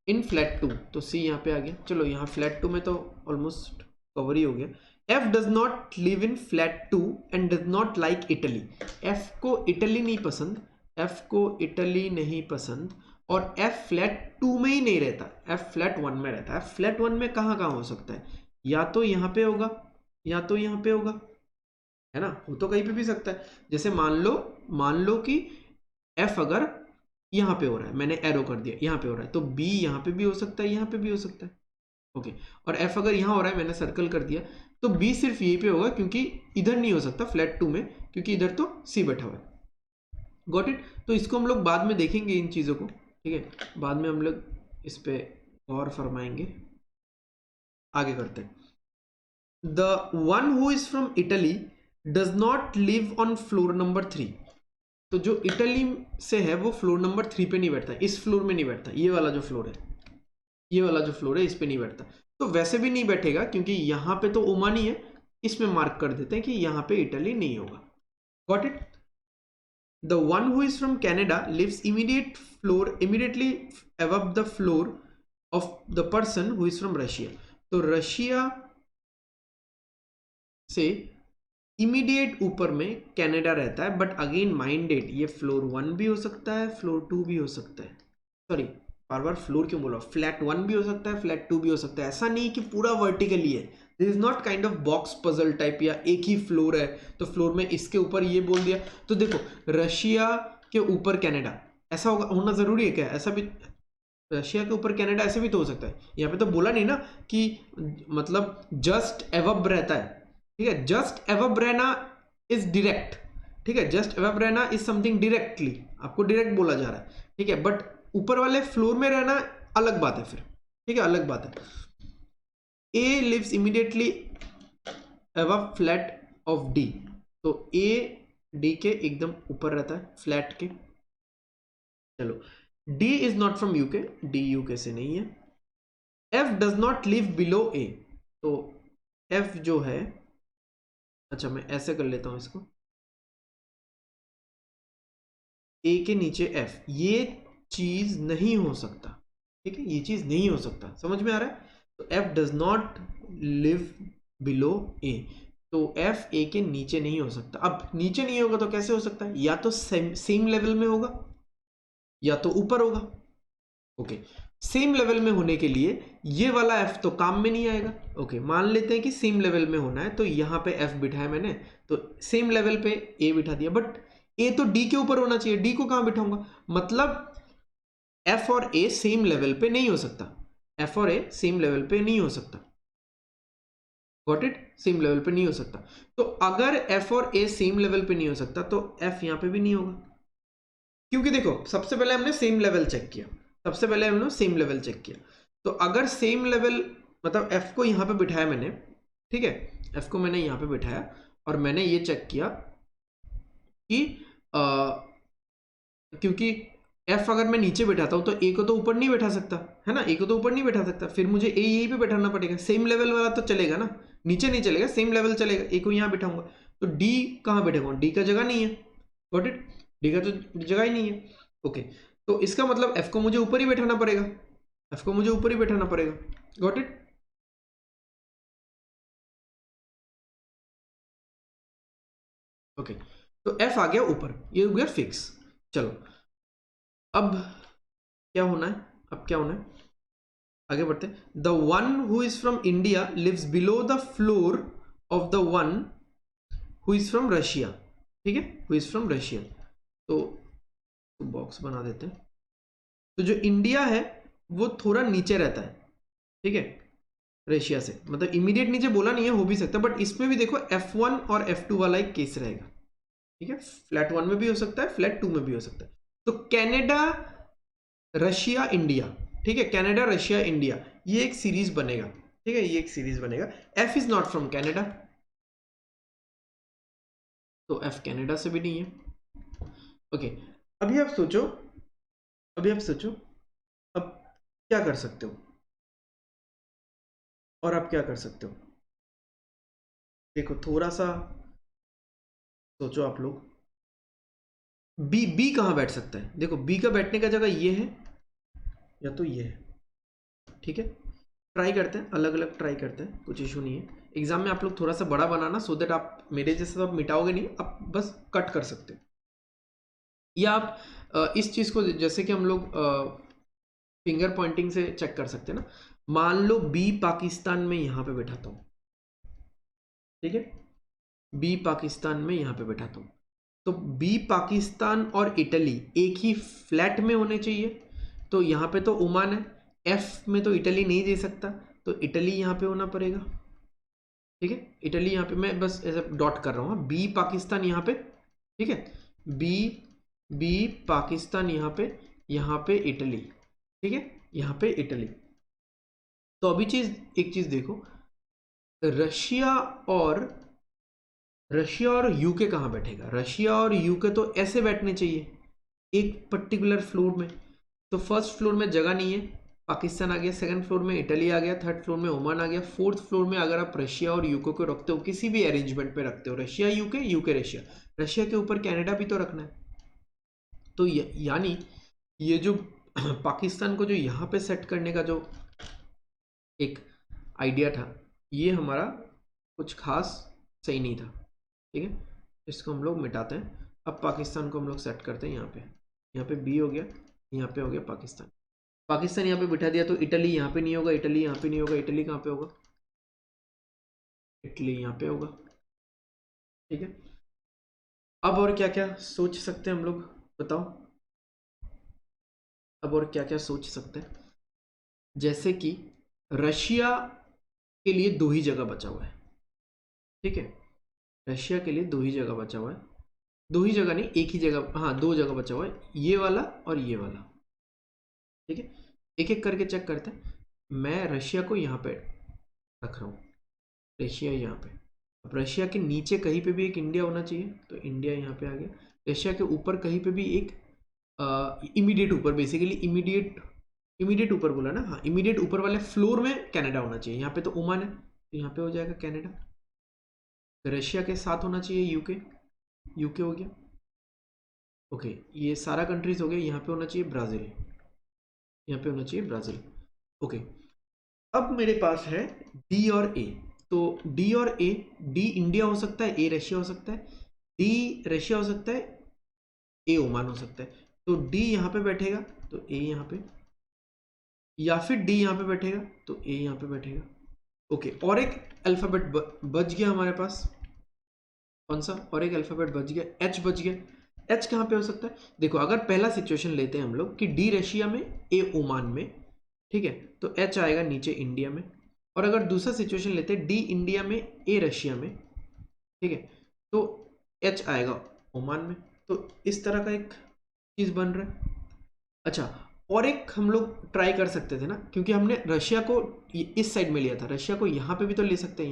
Speaker 1: in flat 2, तो सी यहाँ पे आ गया, चलो यहाँ फ्लैट 2 में तो ऑलमोस्ट कवर ही हो गया। F does not live in flat 2 and does not like Italy, F को इटली नहीं पसंद, एफ को इटली नहीं पसंद, और एफ फ्लैट 2 में ही नहीं रहता, एफ फ्लैट 1 में रहता है। फ्लैट 1 में कहाँ कहाँ हो सकता है, या तो यहाँ पे होगा या तो यहाँ पे होगा, है ना, वो तो कहीं पे भी सकता है। जैसे मान लो कि एफ अगर यहाँ पे हो रहा है, मैंने एरो कर दिया, यहाँ पे हो रहा है, तो बी यहाँ पे भी हो सकता है, यहाँ पे भी हो सकता है, ओके, और एफ अगर यहाँ हो रहा है, मैंने सर्कल कर दिया, तो बी सिर्फ यहीं पे होगा, क्योंकि इधर नहीं हो सकता फ्लैट 2 में, क्योंकि इधर तो सी बैठा हुआ है। Got it. तो इसको हम लोग बाद में देखेंगे इन चीज़ों को, ठीक है, बाद में हम लोग इस पे गौर फरमाएंगे। आगे करते हैं। The one who is from Italy does not live on floor number 3, तो जो इटली से है वो फ्लोर नंबर 3 पे नहीं बैठता, इस फ्लोर में नहीं बैठता, ये वाला जो फ्लोर है, ये वाला जो फ्लोर है इस पे नहीं बैठता, तो वैसे भी नहीं बैठेगा क्योंकि यहाँ पे तो ओमानी है, इसमें मार्क कर देते हैं कि यहाँ पे इटली नहीं होगा। Got it. The one who is from Canada lives immediately above the floor of the person who is from Russia, तो रशिया से इमीडिएट ऊपर में कनाडा रहता है, बट अगेन माइंडेड, ये फ्लोर 1 भी हो सकता है, फ्लोर 2 भी हो सकता है, सॉरी बार बार फ्लोर क्यों बोला, फ्लैट 1 भी हो सकता है, फ्लैट 2 भी हो सकता है, ऐसा नहीं कि पूरा वर्टिकली है, this is not kind of box puzzle type, या एक ही फ्लोर है तो फ्लोर में इसके ऊपर ये बोल दिया, तो देखो रशिया के ऊपर कनाडा, ऐसा होना जरूरी है क्या, ऐसा भी रशिया के ऊपर कनाडा ऐसे भी तो हो सकता है, यहाँ पे तो बोला नहीं ना कि मतलब जस्ट एवब रहता है, ठीक है, जस्ट एवब रहना इज डायरेक्ट, ठीक है, जस्ट एवब रहना इज समथिंग डायरेक्टली, आपको डायरेक्ट बोला जा रहा है, ठीक है, बट ऊपर वाले फ्लोर में रहना अलग बात है फिर, ठीक है, अलग बात है। A lives immediately above flat of D, तो ए डी के एकदम ऊपर रहता है फ्लैट के। चलो, D is not from UK, D UK से नहीं है। F does not live below A, तो एफ जो है, अच्छा मैं ऐसे कर लेता हूं इसको, ए के नीचे एफ, ये चीज नहीं हो सकता, ठीक है, ये चीज नहीं हो सकता, समझ में आ रहा है। तो F does not live below A, तो एफ ए के नीचे नहीं हो सकता। अब नीचे नहीं होगा तो कैसे हो सकता है, या तो सेम लेवल में होगा या तो ऊपर होगा। ओके, सेम लेवल में होने के लिए ये वाला एफ तो काम में नहीं आएगा। ओके, मान लेते हैं कि सेम लेवल में होना है, तो यहां पे एफ बिठाया मैंने, तो सेम लेवल पे ए बिठा दिया, बट ए तो डी के ऊपर होना चाहिए, डी को कहां बिठाऊंगा, मतलब एफ और ए सेम लेवल पे नहीं हो सकता, एफ और ए सेम लेवल पे नहीं हो सकता, गॉट इट, सेम लेवल पे नहीं हो सकता। तो अगर एफ और ए सेम लेवल पे नहीं हो सकता तो एफ यहां पे भी नहीं होगा, क्योंकि देखो सबसे पहले हमने सेम लेवल चेक किया, सबसे पहले हमने सेम लेवल चेक किया, तो अगर सेम लेवल, मतलब एफ को यहां पे बिठाया मैंने, ठीक है, एफ को मैंने यहां पे बिठाया और मैंने ये चेक किया कि क्योंकि एफ अगर मैं नीचे बैठाता हूं तो ए को तो ऊपर नहीं बैठा सकता, है ना, ए को तो ऊपर नहीं बैठा सकता, फिर मुझे ए यहीं पे बैठाना पड़ेगा, सेम लेवल वाला तो चलेगा ना, नीचे नहीं चलेगा, सेम लेवल चलेगा, ए को यहां बैठाऊंगा, तो डी कहां बैठेगा, डी का जगह नहीं है, गॉट इट, डी का तो जगह ही नहीं है। ओके, तो इसका मतलब एफ को मुझे ऊपर ही बैठाना पड़ेगा, एफ को मुझे ऊपर ही बैठाना पड़ेगा, गॉट इट। ओके, तो एफ आ गया ऊपर, ये हो गया फिक्स। चलो अब क्या होना है, अब क्या होना है, आगे बढ़ते हैं। The one who is from India lives below the floor of the one who is from Russia, ठीक है, हु इज फ्रॉम रशिया, तो बॉक्स बना देते हैं। तो जो इंडिया है वो थोड़ा नीचे रहता है, ठीक है, रशिया से, मतलब इमीडिएट नीचे बोला नहीं है, हो भी सकता है, बट इसमें भी देखो F1 और F2 वाला एक केस रहेगा, ठीक है, फ्लैट 1 में भी हो सकता है, फ्लैट 2 में भी हो सकता है। तो कनाडा रशिया इंडिया, ठीक है, कनाडा रशिया इंडिया, ये एक सीरीज बनेगा, ठीक है, ये एक सीरीज बनेगा। F is not from Canada, तो एफ कनाडा से भी नहीं है। ओके, अभी आप सोचो, अभी आप सोचो अब क्या कर सकते हो, और आप क्या कर सकते हो, देखो थोड़ा सा सोचो आप लोग, बी, बी कहां बैठ सकता है, देखो बी का बैठने का जगह ये है या तो ये है, ठीक है, ट्राई करते हैं, अलग अलग ट्राई करते हैं, कुछ इशू नहीं है। एग्जाम में आप लोग थोड़ा सा बड़ा बनाना, सो दैट आप मेरे जैसे तो आप मिटाओगे नहीं, आप बस कट कर सकते हो, या आप इस चीज को जैसे कि हम लोग फिंगर पॉइंटिंग से चेक कर सकते हैं ना, मान लो बी पाकिस्तान में यहां पे बैठाता हूं, ठीक है, बी पाकिस्तान में यहां पे बैठाता हूं, तो बी पाकिस्तान और इटली एक ही फ्लैट में होने चाहिए, तो यहां पे तो ओमान है, एफ में तो इटली नहीं दे सकता, तो इटली यहां पे होना पड़ेगा, ठीक है, इटली यहां पे मैं बस ऐसे डॉट कर रहा हूं, बी पाकिस्तान यहां पे, ठीक है, बी, बी पाकिस्तान यहां पे इटली, ठीक है, यहां पे इटली। तो अभी एक चीज देखो, रशिया और रशिया और यूके कहां बैठेगा, रशिया और यूके तो ऐसे बैठने चाहिए एक पर्टिकुलर फ्लोर में, तो फर्स्ट फ्लोर में जगह नहीं है, पाकिस्तान आ गया, सेकंड फ्लोर में इटली आ गया, थर्ड फ्लोर में ओमान आ गया, फोर्थ फ्लोर में अगर आप रशिया और यूके को रखते हो, किसी भी अरेंजमेंट पे रखते हो, Russia UK, UK Russia, Russia के ऊपर कनाडा भी तो रखना है, तो यानी ये जो पाकिस्तान को जो यहाँ पे सेट करने का जो एक आइडिया था, ये हमारा कुछ खास सही नहीं था, ठीक है, इसको हम लोग मिटाते हैं। अब पाकिस्तान को हम लोग सेट करते हैं यहाँ पे बी हो गया, यहाँ पे हो गया पाकिस्तान, पाकिस्तान यहाँ पे बिठा दिया, तो इटली यहाँ पे नहीं होगा, इटली यहाँ पे नहीं होगा, इटली कहाँ पे होगा, इटली यहाँ पे होगा, ठीक है। अब और क्या क्या सोच सकते हैं हम लोग, बताओ, अब और क्या क्या सोच सकते हैं, जैसे कि रशिया के लिए दो ही जगह बचा हुआ है, ठीक है, रशिया के लिए दो ही जगह बचा हुआ है, दो ही जगह नहीं, एक ही जगह, हाँ दो जगह बचा हुआ है, ये वाला और ये वाला, ठीक है, एक एक करके चेक करते हैं। मैं रशिया को यहाँ पे रख रहा हूँ, रशिया यहाँ पे, अब रशिया के नीचे कहीं पे भी एक इंडिया होना चाहिए, तो इंडिया यहाँ पे आ गया, रशिया के ऊपर कहीं पे भी एक इमीडिएट ऊपर, बेसिकली इमीडिएट, इमीडिएट ऊपर बोला ना, हाँ इमीडिएट ऊपर वाले फ्लोर में कनाडा होना चाहिए, यहाँ पे तो ओमान है, तो यहाँ पे हो जाएगा कनाडा, रशिया के साथ होना चाहिए यूके, यूके हो गया, ओके, ये सारा कंट्रीज हो गया, यहाँ पे होना चाहिए ब्राज़ील, यहाँ पे होना चाहिए ब्राज़ील। ओके, अब मेरे पास है डी और ए। तो डी और ए, डी इंडिया हो सकता है, ए रशिया हो सकता है, डी रशिया हो सकता है, ए ओमान हो सकता है। तो डी यहाँ पे बैठेगा तो ए यहाँ पे, या फिर डी यहाँ पे बैठेगा तो ए यहाँ पे बैठेगा। ओके, और एक अल्फ़ाबेट बच गया हमारे पास। कौन सा? और एक अल्फ़ाबेट बच गया, एच बच गया। एच कहाँ पे हो सकता है? देखो, अगर पहला सिचुएशन लेते हैं हम लोग कि डी रशिया में, ए ओमान में, ठीक है, तो एच आएगा नीचे इंडिया में। और अगर दूसरा सिचुएशन लेते हैं डी इंडिया में, ए रशिया में, ठीक है, तो एच आएगा ओमान में। तो इस तरह का एक चीज़ बन रहा है। अच्छा, और एक हम लोग ट्राई कर सकते थे ना, क्योंकि हमने रशिया को इस साइड में लिया था, रशिया को यहाँ पे भी तो ले सकते हैं,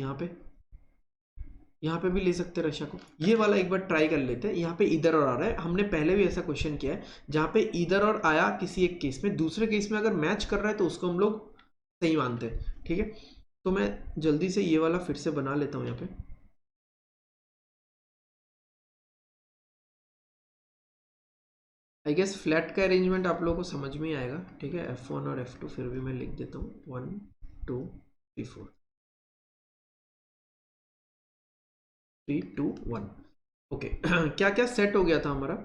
Speaker 1: यहाँ पे भी ले सकते हैं रशिया को। ये वाला एक बार ट्राई कर लेते हैं। यहाँ पे इधर और आ रहा है, हमने पहले भी ऐसा क्वेश्चन किया है जहाँ पे इधर और आया किसी एक केस में, दूसरे केस में अगर मैच कर रहा है तो उसको हम लोग सही मानते हैं, ठीक है। तो मैं जल्दी से ये वाला फिर से बना लेता हूँ यहाँ पे। आई गेस फ्लैट का अरेंजमेंट आप लोगों को समझ में ही आएगा, ठीक है। F1 और F2 फिर भी मैं लिख देता हूँ, 1 2 3 4 3 2 1। ओके, क्या क्या सेट हो गया था हमारा?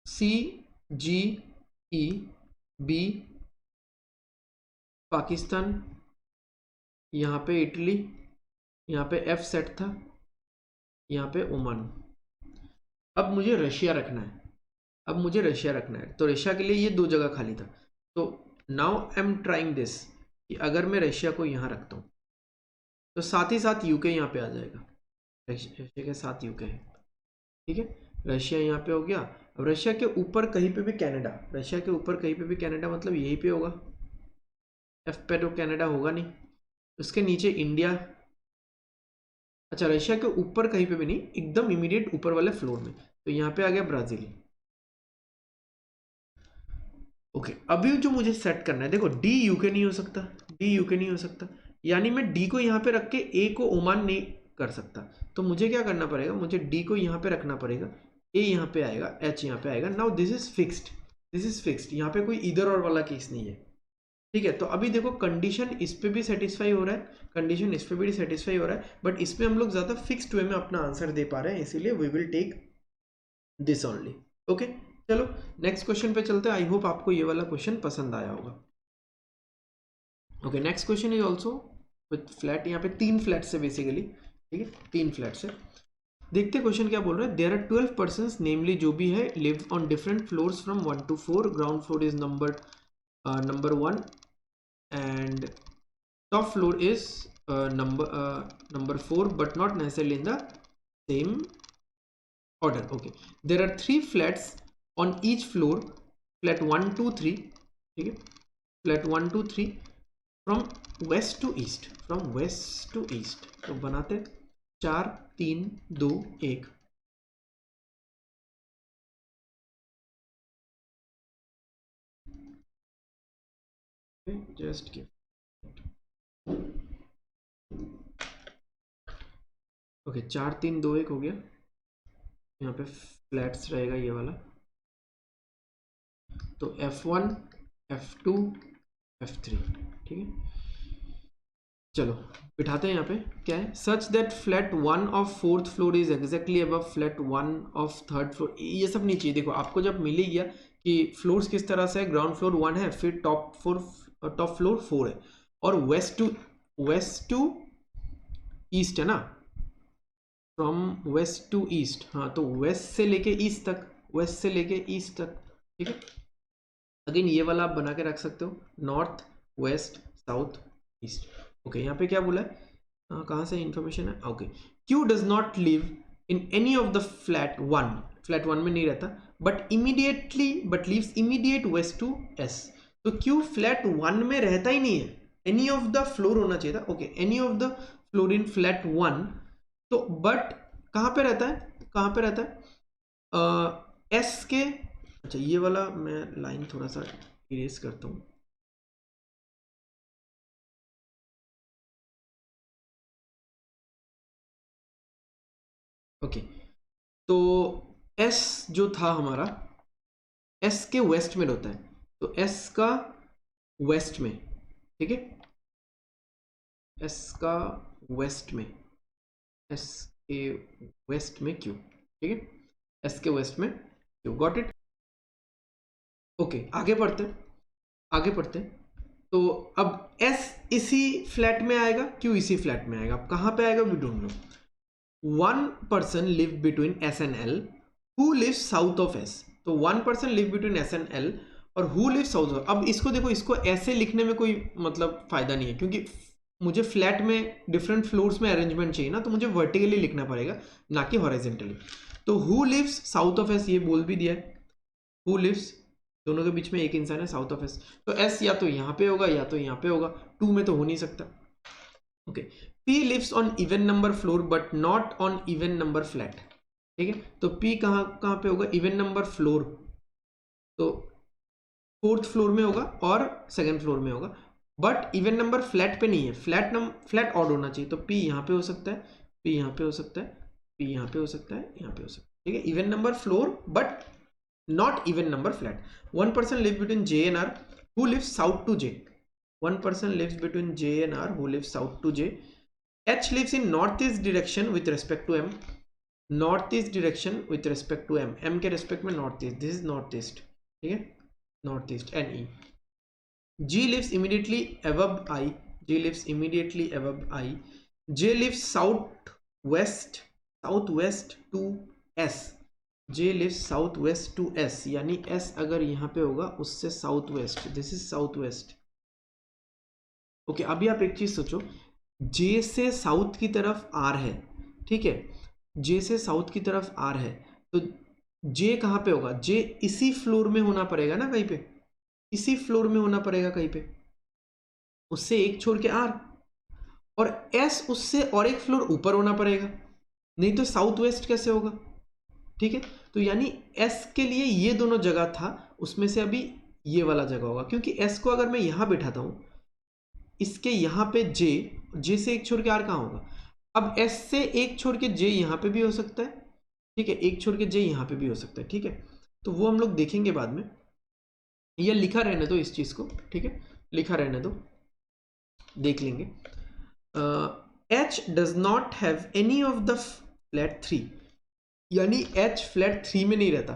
Speaker 1: सी, जी, ई, बी पाकिस्तान, यहाँ पे इटली, यहाँ पे एफ सेट था, यहाँ पे ओमान। अब मुझे रशिया रखना है, तो रशिया के लिए ये दो जगह खाली था। तो now I am trying this कि अगर मैं रशिया को यहाँ रखता हूँ तो साथ ही साथ यूके यहाँ पे आ जाएगा। रशिया के साथ यूके है, ठीक है। रशिया यहाँ पे हो गया। अब रशिया के ऊपर कहीं पे भी कनाडा, रशिया के ऊपर कहीं पे भी कनाडा, मतलब यहीं पे होगा। एफ पे तो कनाडा होगा नहीं। उसके नीचे इंडिया। अच्छा, रशिया के ऊपर कहीं पे भी नहीं, एकदम इमीडिएट ऊपर वाले फ्लोर में, तो यहाँ पे आ गया ब्राजील। ओके, अभी जो मुझे सेट करना है, देखो डी यूके नहीं हो सकता, डी यूके नहीं हो सकता, यानी मैं डी को यहाँ पे रख के ए को ओमान नहीं कर सकता। तो मुझे क्या करना पड़ेगा, मुझे डी को यहाँ पे रखना पड़ेगा, ए यहाँ पे आएगा, एच यहाँ पे आएगा। Now this is fixed, this is fixed, यहाँ पे कोई इधर और वाला केस नहीं है, ठीक है। तो अभी देखो कंडीशन इस पे भी सेटिस्फाई हो रहा है, कंडीशन इस पे भी सेटिस्फाई हो रहा है, बट इसमें हम लोग ज़्यादा फिक्स्ड वे में अपना आंसर दे पा रहे हैं, इसीलिए we will take this only. Okay, चलो नेक्स्ट क्वेश्चन पे चलते हैं। आई होप आपको ये वाला क्वेश्चन पसंद आया होगा। Okay, next question is also with flat. यहाँ पे 3 फ्लैट से बेसिकली, ठीक है, 3 फ्लैट से। देखते क्वेश्चन क्या बोल रहा है। देयर आर 12 पर्सन, नेमली जो भी है, live on different floors from 1 to 4। Ground floor is number 1 and top floor is number 4, but not necessarily in the same order. Okay, there are 3 flats on each floor, flat 1 2 3, ठीक है, flat 1 2 3 from west to east, from west to east। तो बनाते 4 3 2 1। Just give. ओके, 4 3 2 1 हो गया। यहाँ पे फ्लैट्स रहेगा ये वाला, तो F1 F2 F3, ठीक है। चलो बिठाते हैं यहाँ पे, क्या है, such that flat 1 of 4th floor is exactly above flat 1 of 3rd floor. ये सब नहीं चाहिए। देखो आपको जब मिल ही गया कि फ्लोर्स किस तरह से है, ग्राउंड फ्लोर 1 है, फिर टॉप फ्लोर 4 है, और वेस्ट टू ईस्ट है ना, फ्रॉम वेस्ट टू ईस्ट। हाँ, तो वेस्ट से लेके ईस्ट तक, वेस्ट से लेके ईस्ट तक, ठीक है। अगेन ये वाला आप बना के रख सकते हो, north west south east. Okay, यहाँ पे क्या बोला है, कहाँ से इंफॉर्मेशन है। Okay, Q does not live in any of the flat 1, flat 1 में नहीं रहता, but lives immediate west to S. तो क्यू फ्लैट 1 में रहता ही नहीं है, एनी ऑफ द फ्लोर होना चाहिए था। Okay, any of the floor in flat 1। तो बट कहाँ पे रहता है, कहाँ पे रहता है, एस के। अच्छा, ये वाला मैं लाइन थोड़ा सा इरेज करता हूँ। ओके, तो एस जो था हमारा, एस के वेस्ट में होता है, तो एस का वेस्ट में, ठीक है, एस का वेस्ट में, एस के वेस्ट में क्यू, ठीक है, एस के वेस्ट में क्यू, गॉट इट। ओके, आगे बढ़ते हैं, आगे बढ़ते हैं। तो अब एस इसी फ्लैट में आएगा, क्यू इसी फ्लैट में आएगा, अब कहां पे आएगा we don't know. One person live between S and L who live south of S, तो one person live between S and L और हु लिव साउथ ऑफ। अब इसको देखो, इसको ऐसे लिखने में कोई मतलब फायदा नहीं है, क्योंकि मुझे फ्लैट में डिफरेंट फ्लोर्स में अरेंजमेंट चाहिए ना, तो मुझे वर्टिकली लिखना पड़ेगा ना कि हॉरिजॉन्टली। तो who lives south of S ये बोल भी दिया है, हु लिव्स, दोनों के बीच में एक इंसान है साउथ ऑफ एस, तो एस या तो यहाँ पे होगा या तो यहाँ पे होगा, टू में तो हो नहीं सकता। Okay, P lives on even number floor but not on even number flat, ठीक है, तो पी कहाँ कहाँ पे होगा, इवन नंबर फ्लोर, तो फोर्थ फ्लोर में होगा और सेकंड फ्लोर में होगा, बट इवन नंबर फ्लैट पे नहीं है, फ्लैट ऑड होना चाहिए, तो पी यहाँ पे हो सकता है, पी यहाँ पे हो सकता है, पी यहाँ पे हो सकता है, यहाँ पे हो सकता है, ठीक है, even number floor but not even number flat. One person lives between J and R who lives south to J. One person lives between J and R who lives south to J. H lives in northeast direction with respect to M. Northeast direction with respect to M. M के respect में northeast. This is northeast. ठीक है? Northeast and E. G lives immediately above I. G lives immediately above I. J lives southwest to S. J lives south west to S, यानी S अगर यहाँ पे होगा उससे south west, this is south west. Okay, अभी आप एक चीज सोचो, J से साउथ की तरफ R है, ठीक है, J से साउथ की तरफ R है, तो J कहाँ पे होगा, J इसी फ्लोर में होना पड़ेगा ना, कहीं पे इसी फ्लोर में होना पड़ेगा कहीं पे, उससे एक छोड़ के R, और S उससे और एक फ्लोर ऊपर होना पड़ेगा, नहीं तो साउथ वेस्ट कैसे होगा, ठीक है। तो यानी S के लिए ये दोनों जगह था, उसमें से अभी ये वाला जगह होगा, क्योंकि S को अगर मैं यहां बिठाता हूं, इसके यहां पे J से एक छोड़ के R कहां होगा, अब S से एक छोड़ के J यहां पे भी हो सकता है, ठीक है, एक छोड़ के J यहां पे भी हो सकता है, ठीक है, तो वो हम लोग देखेंगे बाद में, ये लिखा रहने दो इस चीज को, ठीक है, लिखा रहने दो, देख लेंगे। H does not have any of the flat 3, यानी H फ्लैट 3 में नहीं रहता,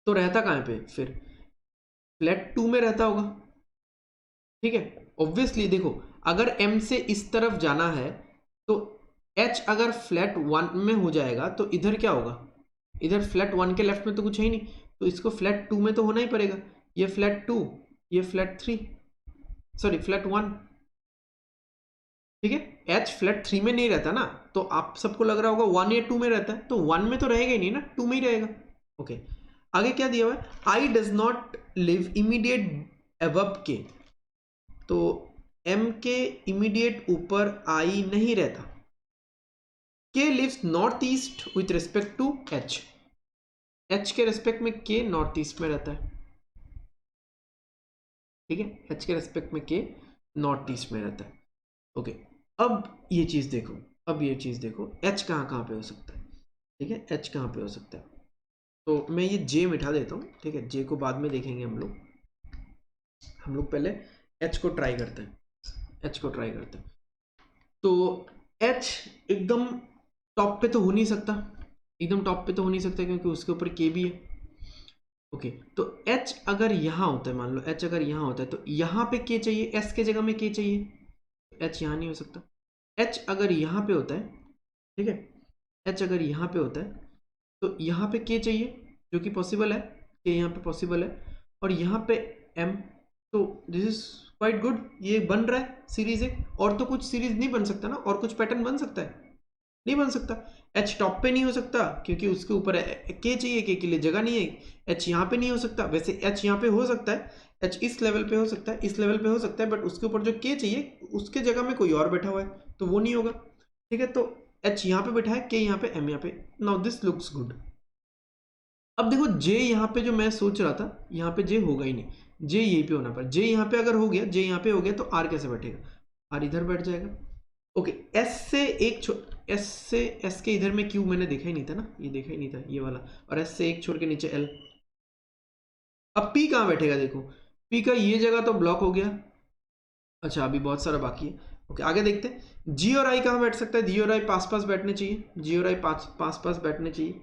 Speaker 1: तो रहता कहां पे फिर, फ्लैट 2 में रहता होगा, ठीक है। ऑब्वियसली देखो, अगर M से इस तरफ जाना है तो H अगर फ्लैट 1 में हो जाएगा तो इधर क्या होगा, इधर फ्लैट 1 के लेफ्ट में तो कुछ है ही नहीं, तो इसको फ्लैट 2 में तो होना ही पड़ेगा, ये फ्लैट 2, ये फ्लैट 3, सॉरी फ्लैट 1, ठीक है। H फ्लैट 3 में नहीं रहता ना, तो आप सबको लग रहा होगा 1 या 2 में रहता है, तो 1 में तो रहेगा ही नहीं ना, 2 में ही रहेगा। ओके, आगे क्या दिया हुआ है, I does not live immediate above K, तो M के इमीडिएट ऊपर I नहीं रहता, K lives north east with respect to H, H के रिस्पेक्ट में K नॉर्थ ईस्ट में रहता है, ठीक है, H के रिस्पेक्ट में K नॉर्थ ईस्ट में रहता है। ओके, अब ये चीज देखो, अब ये चीज देखो, H कहाँ कहाँ पे हो सकता है, ठीक है, H कहाँ पे हो सकता है, तो मैं ये J मिटा देता हूँ, ठीक है, J को बाद में देखेंगे हम लोग पहले H को ट्राई करते हैं, H को ट्राई करते हैं। तो H एकदम टॉप पे तो हो नहीं सकता, एकदम टॉप पे तो हो नहीं सकता, क्योंकि उसके ऊपर K भी है। ओके, तो H अगर यहाँ होता है, मान लो H अगर यहाँ होता है, तो यहाँ पे K चाहिए, S के जगह में K चाहिए, H यहाँ नहीं हो सकता। H अगर यहाँ पे होता है, ठीक है, H अगर यहाँ पे होता है तो यहाँ पे K चाहिए, जो कि पॉसिबल है, K यहाँ पे पॉसिबल है, और यहाँ पे M, तो दिस इज क्वाइट गुड, ये बन रहा है सीरीज एक, और तो कुछ सीरीज नहीं बन सकता ना, और कुछ पैटर्न बन सकता है, नहीं बन सकता। H टॉप पे नहीं हो सकता क्योंकि उसके ऊपर K चाहिए, K के लिए जगह नहीं है। H यहाँ पे नहीं हो सकता, वैसे H यहाँ पे हो सकता है, H इस लेवल पे हो सकता है, इस लेवल पे हो सकता है, बट उसके ऊपर जो K चाहिए उसके जगह में कोई और बैठा हुआ है, तो वो नहीं होगा, ठीक है। तो H यहाँ पे बैठा है, K यहाँ पे, M यहाँ पे, नाउ दिस लुक्स गुड। अब देखो J यहाँ पे जो मैं सोच रहा था, यहाँ पे J होगा ही नहीं, J यहीं पे होना पर, J यहाँ पे अगर हो गया, J यहाँ पे हो गया, तो R कैसे बैठेगा, R इधर बैठ जाएगा। ओके, S से S के इधर में Q मैंने देखा ही नहीं था ना, ये देखा ही नहीं था ये वाला, और S से एक छोड़ के नीचे L, अब पी कहाँ बैठेगा, देखो पी का ये जगह तो ब्लॉक हो गया, अच्छा अभी बहुत सारा बाकी है। ओके आगे देखते हैं, जी और आई कहाँ बैठ सकता है, जी और आई पास पास बैठने चाहिए, जी और आई पास पास बैठने चाहिए।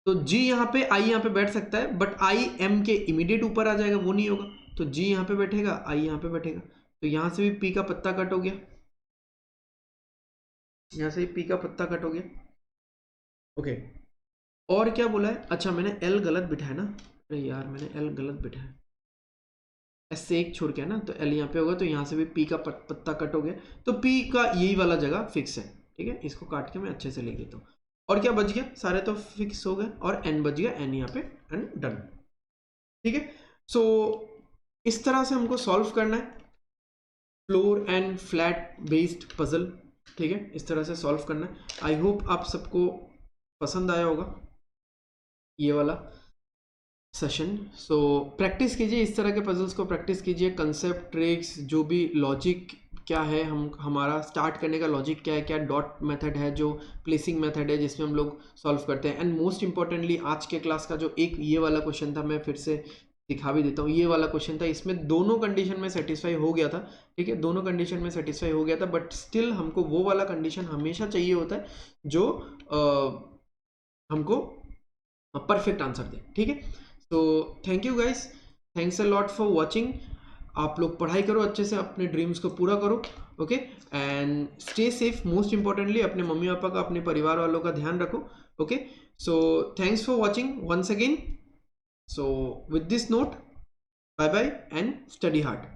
Speaker 1: तो जी यहाँ पे, आई यहाँ पे बैठ सकता है, बट आई एम के इमीडिएट ऊपर आ जाएगा, वो नहीं होगा। तो जी यहाँ पे बैठेगा, आई यहाँ पे बैठेगा, तो यहाँ से भी पी का पत्ता कट हो गया, यहाँ से पी का पत्ता कट हो गया। ओके और क्या बोला है, अच्छा मैंने एल गलत बिठाया ना, अरे यार मैंने एल गलत बिठाया, एस से एक छोड़ के है ना, तो एल यहाँ पे होगा, तो यहाँ से भी पी का पत्ता कट हो गया, तो पी का यही वाला जगह फिक्स है। ठीक है, इसको काट के मैं अच्छे से लिख देता हूँ। और क्या बच गया, सारे तो फिक्स हो गए, और एन बच गया, एन यहाँ पे, एंड डन। ठीक है, सो इस तरह से हमको सॉल्व करना है floor and flat based puzzle. ठीक है, इस तरह से सॉल्व करना है। आई होप आप सबको पसंद आया होगा ये वाला सेशन। सो प्रैक्टिस कीजिए, इस तरह के पजल्स को प्रैक्टिस कीजिए, कंसेप्ट ट्रिक्स जो भी लॉजिक क्या है, हम हमारा स्टार्ट करने का लॉजिक क्या है, क्या डॉट मेथड है, जो प्लेसिंग मेथड है जिसमें हम लोग सॉल्व करते हैं। एंड मोस्ट इंपॉर्टेंटली आज के क्लास का जो एक ये वाला क्वेश्चन था, मैं फिर से दिखा भी देता हूँ, ये वाला क्वेश्चन था, इसमें दोनों कंडीशन में सेटिस्फाई हो गया था। ठीक है, दोनों कंडीशन में सेटिस्फाई हो गया था, बट स्टिल हमको वो वाला कंडीशन हमेशा चाहिए होता है जो हमको परफेक्ट आंसर दे। ठीक है, तो thank you guys, thanks a lot for watching. आप लोग पढ़ाई करो अच्छे से, अपने ड्रीम्स को पूरा करो। Okay and stay safe, most importantly अपने मम्मी पापा का, अपने परिवार वालों का ध्यान रखो। Okay so thanks for watching once again. So with this note, bye bye and study hard.